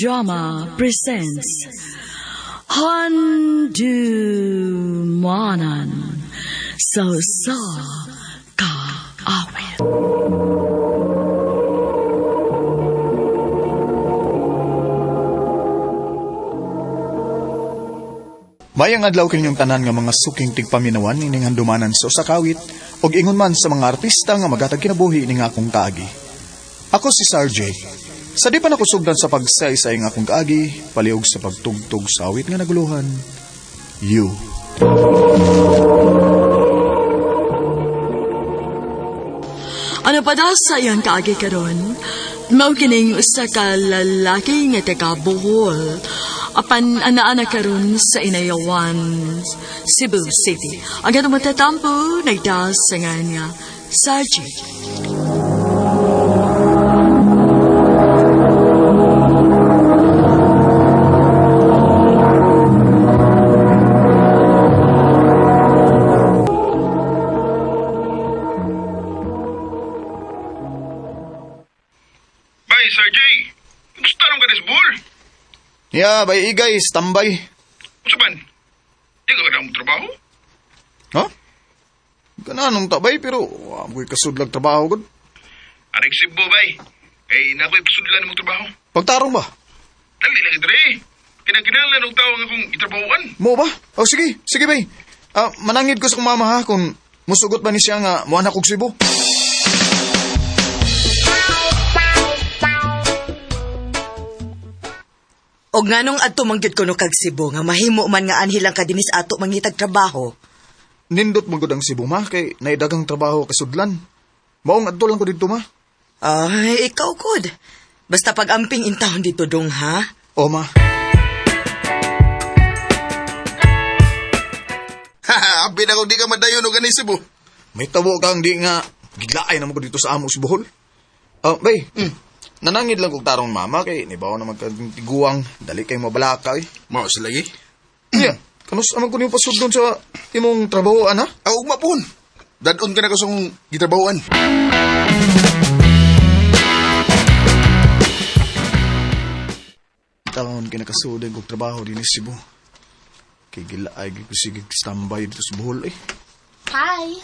Drama presents Handumanan So Ka Awit. Mayang adlaw kanyang tanan nga mga suking tigpaminawan ining handumanan sa usa ka awit ug ingon man sa mga artista nga magatag kinabuhi ning akong kaagi. Ako si Sarjay. Sa di pa nakusugdan sa pagsaysay nga akong kaagi, palihog sa pagtugtog sa awit nga naguluhan. You. Ano pa daw sa iyang kaagi karon? Mao kining usa ka lalaki nga taga Bohol. Apan ana-ana karon sa Inayawan, Cebu City. Ang ganong matatampo, nagdaas sa nga niya, Sarjay. Bay, Sarjay! Gusto nang ka ball? Ya, bay guys, tambay. Usapan? Di ka na trabaho? Ha? Gananong tabay pero amoy kasudlag trabaho gud. Aring Cebu, bay. Kay nako'y pasudlan mong trabaho. Pagtarong ba? Dali lang idre. Kinagkinalan ng tao nga kong itrabahoan. Mo ba? Oh sige, sige bay. Manangid ko sa kong mama ha kung musugot ba ni siya nga muanak og Cebu. Og nganong adto mangyud kuno kag Cebu nga mahimo man nga anhilang ka dinis ato mangitag trabaho. Nindot mo gud ang Cebu ma kay naidagang trabaho kasudlan. Maong adto lang ko dito ma. Ay, ikaw kod. Basta pag-amping intahon dito dong ha. O ma. Haha, abin ako di ka madayon o ganin Cebu. May tabo kang di nga giglaay naman ko dito sa amo sa Bohol. Bay. Nanangid lang kong tarong mama kay nibaw naman kang tiguang dali kay mabalaka eh. Mao sa lagi? Yeah. Kanus amang ko niyo pasudlon sa imong trabahoan ha? Aw, mapun. Dadon ka na ko sa kong gitrabahoan. Taon kinakasudin kong trabaho din sa Cebu. Kay gilaay ko sige standby dito sa Bohol eh. Hi.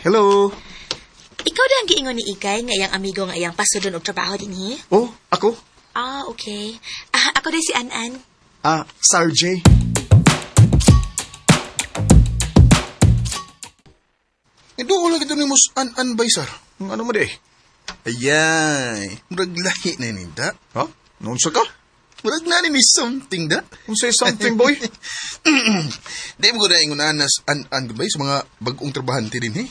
Hello. Ikaw din ang giingon ni Ikay nga iyang amigo nga iyang pasudon og trabaho dinhi? Oh, ako? Okay. Ako din si Anan. Sarjay. Ito ko lang ito ni Mus An-An Baysar. Ano mo di? Ayay, murag lahi na ninda. Ha? Noon sa ka? Murag na ni something da. Kung say something boy. Di mo ko na ingon anas An-An Bay sa mga bagong trabahante din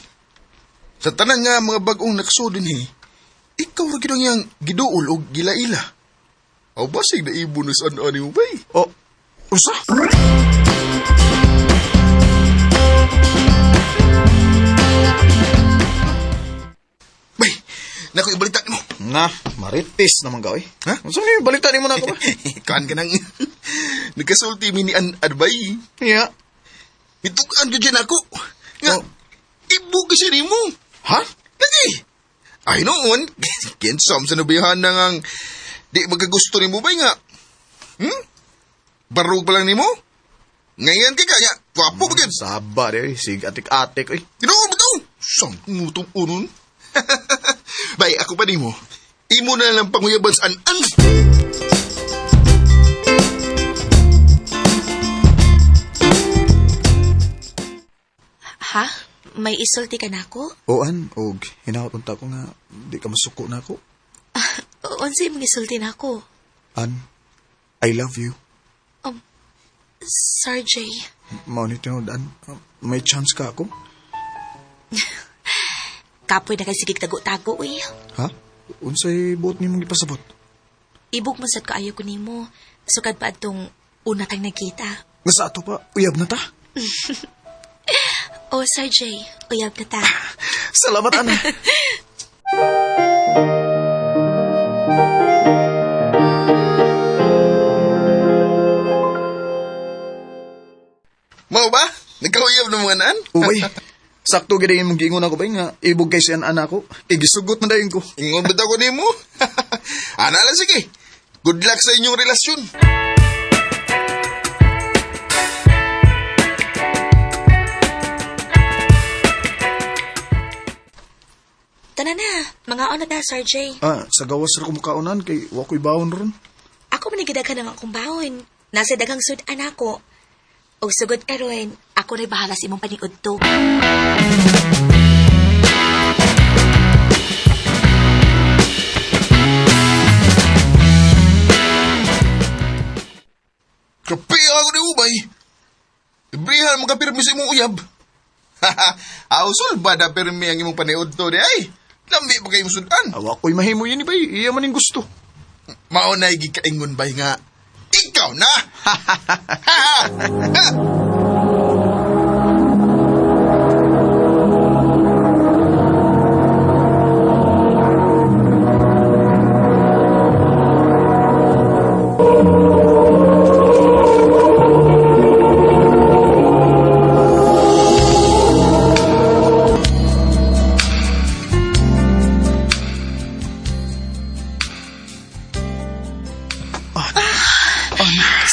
Sa tanan nga mga bagong nakasudin ikaw ra gid ang iyang giduol o gilaila. Aw basig na ibo na sa An-An mo bay. Oh, usa? Bay, naku ibalita mo. Na, maritis naman ka eh. Ha? Saan kayo balita ni mo na ako ba? Kaan ka nang nagkasulti mi ni An-An Bay. Yeah. Itukan ko dyan ako. Nga, Oh. ibo kasi ni mo. Ha? Lagi. Ay noon, kinsam sa nabiyahan na ngang di magkagusto ni mo ba nga? Barog pa lang ni mo? Ngayon ka kaya, wapo ba yan? Saba eh, sige atik-atik eh. Tinuod mo daw? Sang mutong unon. Bay, ako pa ni mo. Imo na lang panguyaban sa An-An. Ha? May isulti ka na ako? Oan, og hinaot unta ko nga, di ka masuko na ako. Unsa imong isulti na ako? An, I love you. Sarjay. Mao ni tinod, An, may chance ka ako? Kapoy na kay sigig tago-tago eh. Ha? Unsay buot ni mong ipasabot? Ibog man sad kaayo ko nimo. Sukad pa adtong una kang nagkita. Nga sa ato pa, uyab na ta. Sarjay, uyab na ta. Salamat, Ana. Mao ba? Nagkauyab na mga naan? Uy, sakto gid mong giingon ako ba nga ibog kay siyan anak ko. Igisugot man dayon ko. Ingon ba ko nimo? Ana lang sige. Good luck sa inyong relasyon. Tanan na, mga ona na, Sir J. Sa gawas ra kumukaunan kay wako'y bawon ron. Ako manigidaghan ng akong baon. Nasa daghang sudan ako. O sugod karon, ako rin bahala sa imong paniud to. Kapi ako ni Ubay. Ibrihan mo ka pirmi sa imong uyab. Ausol ba na pirmi ang imong paniod to di ay? Lambi pa kayo sudan. Wako'y mahimo yun ibay, iya man yung gusto. Maunay gikaingon bay nga. Ikaw na!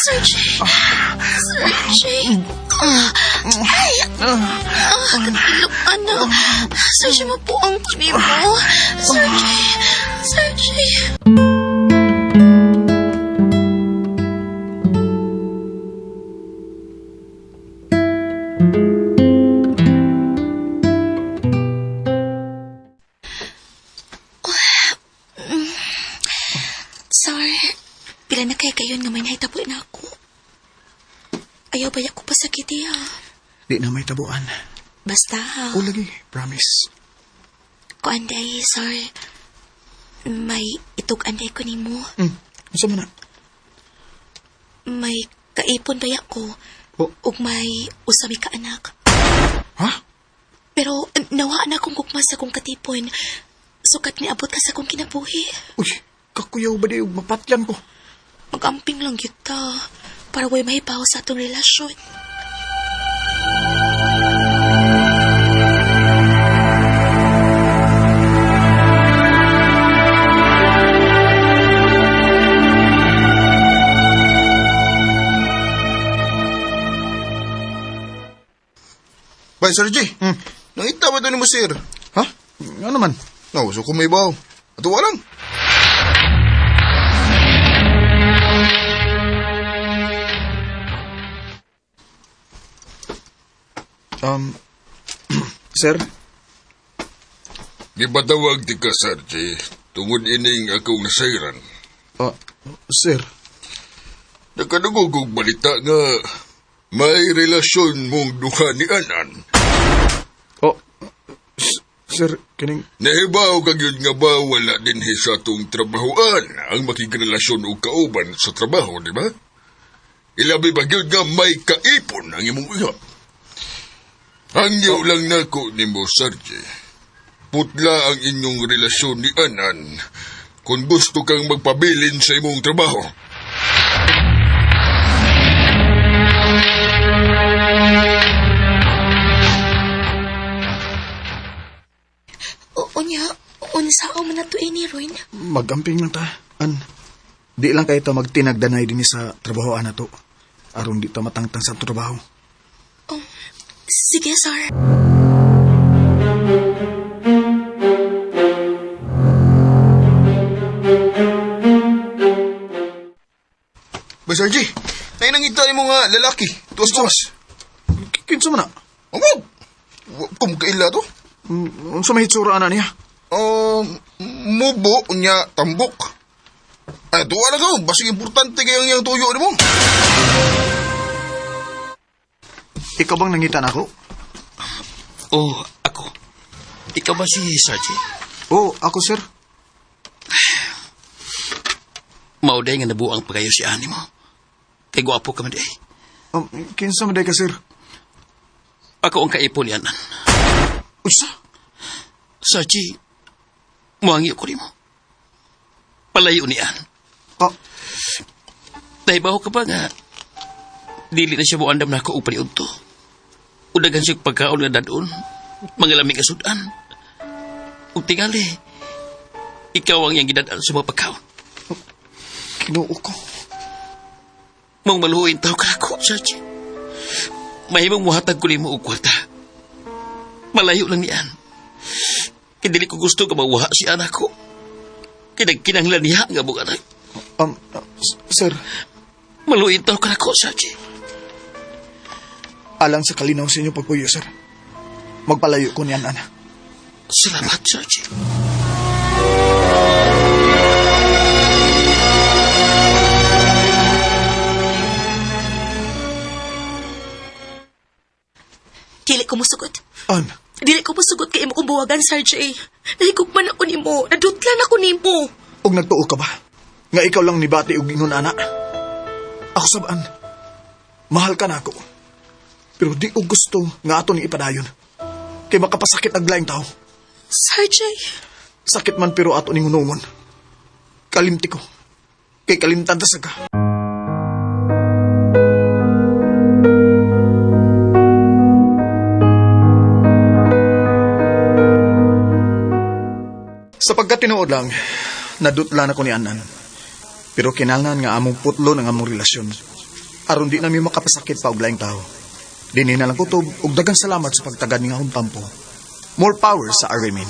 Sir J. Sir J. Ay! Katilok, anak. Sir J, mapuang ko ni mo. Sir J. Sir J. Sir, pila na kay kayon nga may nahitabo na ako. Ayaw ba ako pasakit iya? Di na may tabuan. Basta, O lagi, promise. kuanday, sir. May itug-anday ko nimo. Asa man na? May kaipon ba ako? Oh. Ug may usami ka anak. Ha? Pero nawaan akong gugma sa kong katipon. Sukat ni abot ka sa kong kinabuhi. Uy, kakuyaw ba di mapatyan ko? Magamping lang kita. Para way mahibaw sa atong relasyon. Bay, Sir J. Nangita ba ito ni mo, sir? Ha? Ano man? No, so kung may baw. Ato walang. Sir? Gipatawag ti ka, Sarge, tungod ining akong nasairan. Sir? Nakadugog balita nga may relasyon mong duha ni Anan. Sir, kining... Nahibaw kag yun nga ba wala din sa atong trabahoan ang makigrelasyon o kauban sa trabaho, di ba? Ilabi ba yun nga may kaipon ang imong iya? Hangyo lang nako ni mo, Sarge. Putla ang inyong relasyon ni Anan kung gusto kang magpabilin sa imong trabaho. Unya, unsao man nato ini, Roy? Magamping lang ta. Di lang kayo magtinagdanay din sa trabahoan na to. Aron di ta matangtang sa trabaho. Sige, sir. Bay, Sir J. Nangita ni mo nga lalaki. Tuwas-tuwas. Kinsa man na? Amog! Kung kaila to? Unsa may hitsura na niya? Mubo niya tambok. Ay, tuwa na ka. Basig importante kayang yung tuyo ni mo. Ikaw bang nangitan ako? Oh, ako. Ikaw ba si Sarge? Ako sir. Mauday nga nabuang pagayo si ani mo. Kay gwapo ka man day. Kinsa man day ka sir? Ako ang kaipon yan. Usa? Sarge, muangi ko mo. Palayo niyan. Nahibaw ka ba nga dili na siya muandam na ako upani udto. Udagan siya pagkaon nga dadon. Mga lamig asudan. Ug tingali, ikaw ang yang gidadaan sa mga pagkaon. Ginoo ko. Mong maluhin tao ka ako, Sergey. Mahimong muhatag ko ni mo og kwarta. Malayo lang niyan. Kindili ko gusto ka mawuha si anak ko. Kinagkinanglan niya nga mong anak. Sir, Maluhin tao ka ako, Sergey. alang sa kalinaw sa inyo pagpuyo, sir. Magpalayo ko niyan, ana. Salamat, Sergey. Dili ko musugot. An, Dili ko musugot kay imo kong buwagan, Sergey. Nahigugman ako nimo. Nadutlan ako nimo. og nagtuo ka ba? Nga ikaw lang ni bati og ingon, ana. Ako sabaan. Mahal ka na ako. Pero di ko gusto nga ato ni ipadayon. Kay makapasakit ang laing tao. Sergey. Sakit man pero ato ni ngunungon. Kalimti ko. Kay kalimtan ta sa ka. Sapagkat tinuod lang, nadutla na ko ni Anan. Pero kinalnan nga among putlo ng among relasyon. Aron di namin makapasakit pa og laing tao. Dini na lang kutob og dagang salamat sa pagtagad ni nga akong tampo. More power sa Aramin.